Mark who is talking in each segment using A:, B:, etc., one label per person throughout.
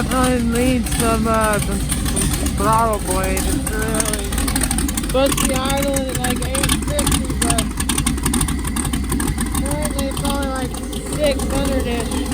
A: definitely needs some throttle blade. It's really supposed to be idling at like 850, but currently it's only like 600-ish.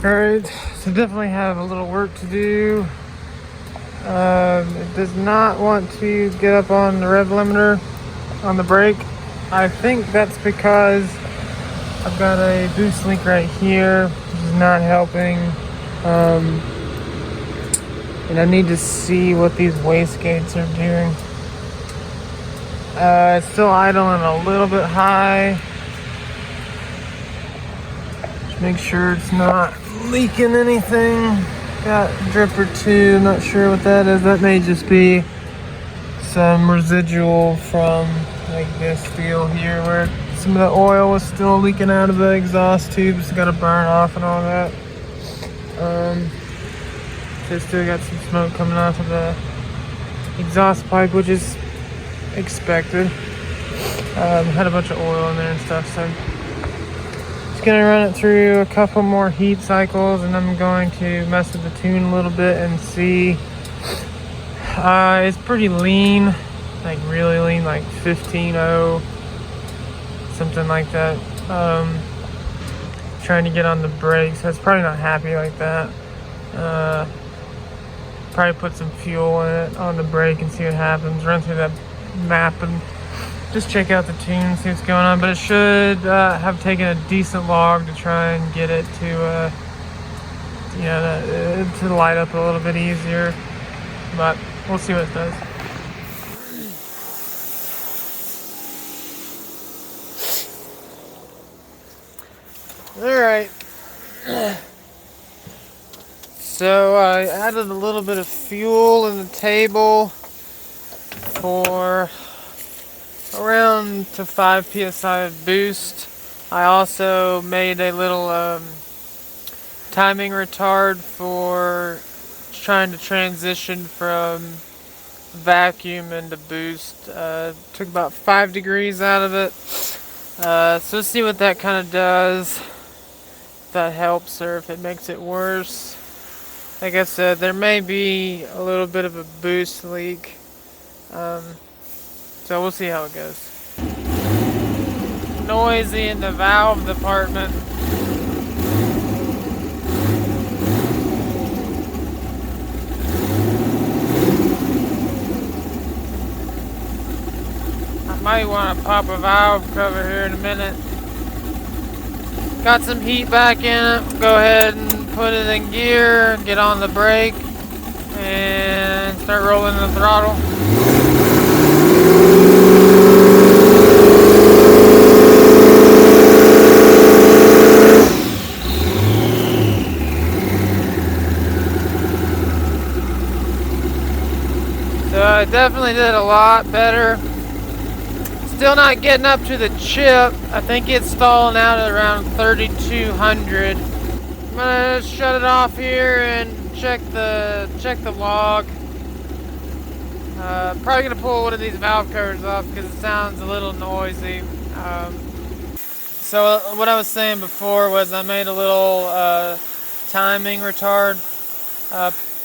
A: Alright, so definitely have a little work to do. It does not want to get up on the rev limiter on the brake. I think that's because I've got a boost leak right here, which is not helping. And I need to see what these wastegates are doing. It's still idling a little bit high. Just make sure it's not leaking anything. Got a drip or two, not sure what that is. That may just be some residual from like this deal here where some of the oil was still leaking out of the exhaust tubes. Got to burn off and all that. So still got some smoke coming off of the exhaust pipe, which is expected. Had a bunch of oil in there and stuff, so just gonna run it through a couple more heat cycles, and I'm going to mess with the tune a little bit and see. It's pretty lean, like really lean, like 15.0, something like that. Trying to get on the brakes, so it's probably not happy like that. Probably put some fuel in it on the brake and see what happens. Run through that map and just check out the tune, see what's going on. But it should have taken a decent log to try and get it to, to light up a little bit easier. But we'll see what it does. All right. So I added a little bit of fuel in the table for around to 5 psi of boost. I also made a little timing retard for trying to transition from vacuum into boost. Took about 5 degrees out of it. So let's see what that kind of does. If that helps or if it makes it worse. Like I said, there may be a little bit of a boost leak. So we'll see how it goes. Noisy in the valve department. I might want to pop a valve cover here in a minute. Got some heat back in it. Go ahead and put it in gear, get on the brake, and start rolling the throttle. So I definitely did a lot better. Still not getting up to the chip. I think it's stalling out at around 3,200. I'm gonna shut it off here and check the log. Probably gonna pull one of these valve covers off because it sounds a little noisy. So what I was saying before was I made a little timing retard.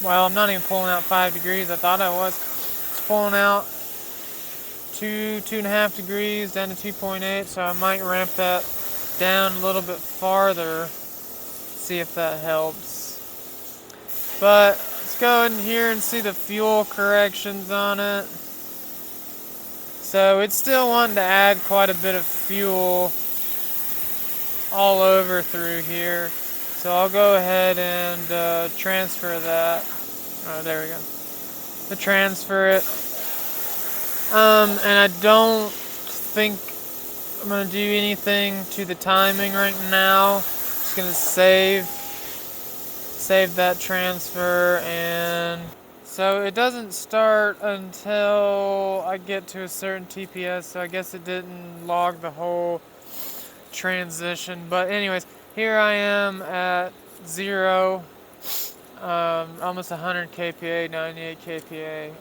A: Well, I'm not even pulling out 5 degrees. I thought I was. It's pulling out 2.5 degrees down to 2.8. So I might ramp that down a little bit farther. See if that helps. But let's go in here and see the fuel corrections on it. So it's still wanting to add quite a bit of fuel all over through here. So I'll go ahead and transfer that. Oh, there we go. To transfer it. And I don't think I'm gonna do anything to the timing right now. Just gonna save that transfer, and so it doesn't start until I get to a certain TPS, so I guess it didn't log the whole transition. But anyways, here I am at 0, almost 100 kPa, 98 kPa,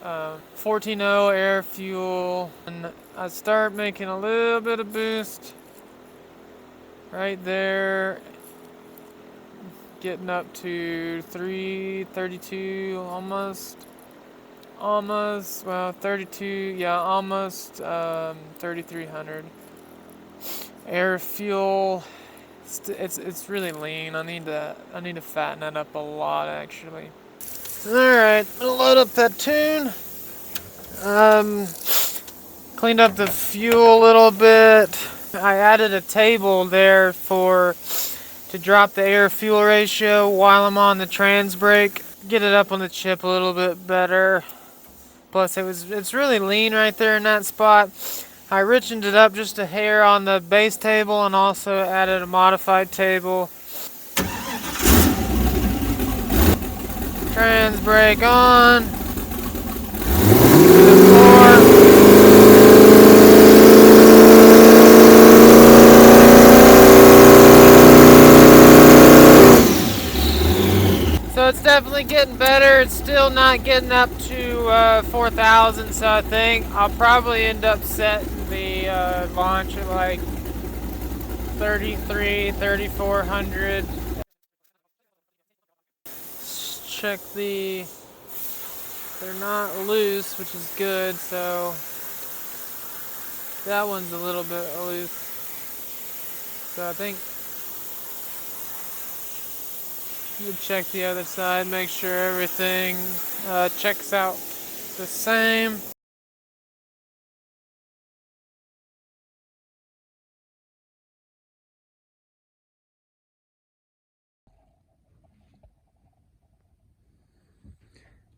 A: 14.0 air fuel, and I start making a little bit of boost right there, getting up to 332, almost, well, 32, yeah, almost 3,300. Air fuel, it's really lean. I need to fatten that up a lot, actually. All right, I'm gonna load up that tune. Cleaned up the fuel a little bit. I added a table there to drop the air fuel ratio while I'm on the trans brake. Get it up on the chip a little bit better. Plus it's really lean right there in that spot. I richened it up just a hair on the base table and also added a modified table. Trans brake on. To the floor. So it's definitely getting better. It's still not getting up to 4,000, so I think I'll probably end up setting the launch at like 3,400. Check they're not loose, which is good, so that one's a little bit loose. So I think you check the other side, make sure everything checks out the same.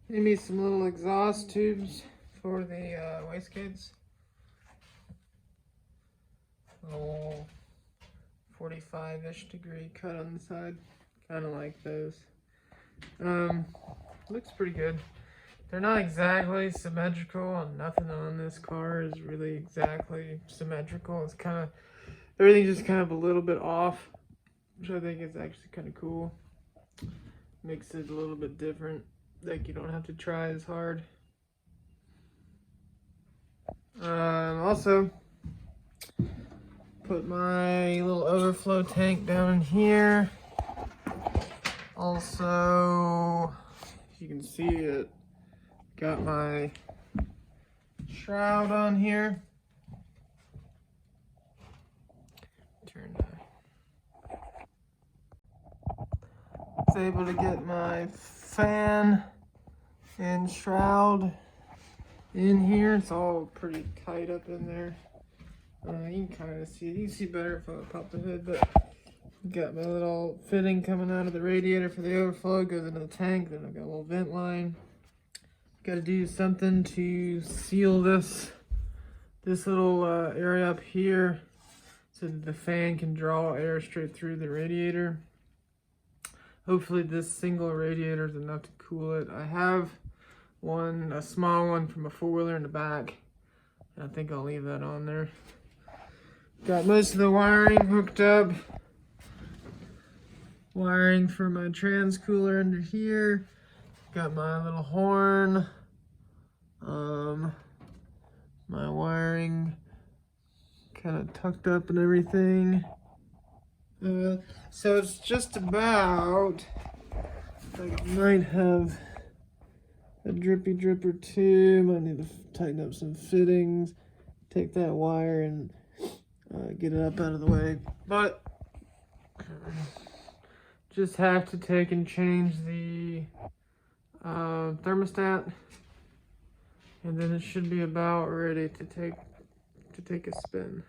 A: Maybe some little exhaust tubes for the wastegates. Little 45-ish degree cut on the side. Kind of like those. Looks pretty good. They're not exactly symmetrical, and nothing on this car is really exactly symmetrical. It's kind of, everything's just kind of a little bit off, which I think is actually kind of cool. Makes it a little bit different. Like, you don't have to try as hard. Also, put my little overflow tank down in here. Also, if you can see it, got my shroud on here. Turn that. I was able to get my fan and shroud in here. It's all pretty tight up in there. You can kind of see it. You can see better if I pop the hood, but got my little fitting coming out of the radiator for the overflow, goes into the tank. Then I've got a little vent line. Got to do something to seal this little area up here so that the fan can draw air straight through the radiator. Hopefully this single radiator is enough to cool it. I have a small one from a 4-wheeler in the back, and I think I'll leave that on there. Got most of the wiring hooked up. Wiring for my trans cooler under here. Got my little horn. My wiring kind of tucked up and everything. So it's just about, I might have a drippy drip or two. Might need to tighten up some fittings, take that wire and get it up out of the way. But just have to take and change the thermostat, and then it should be about ready to take a spin.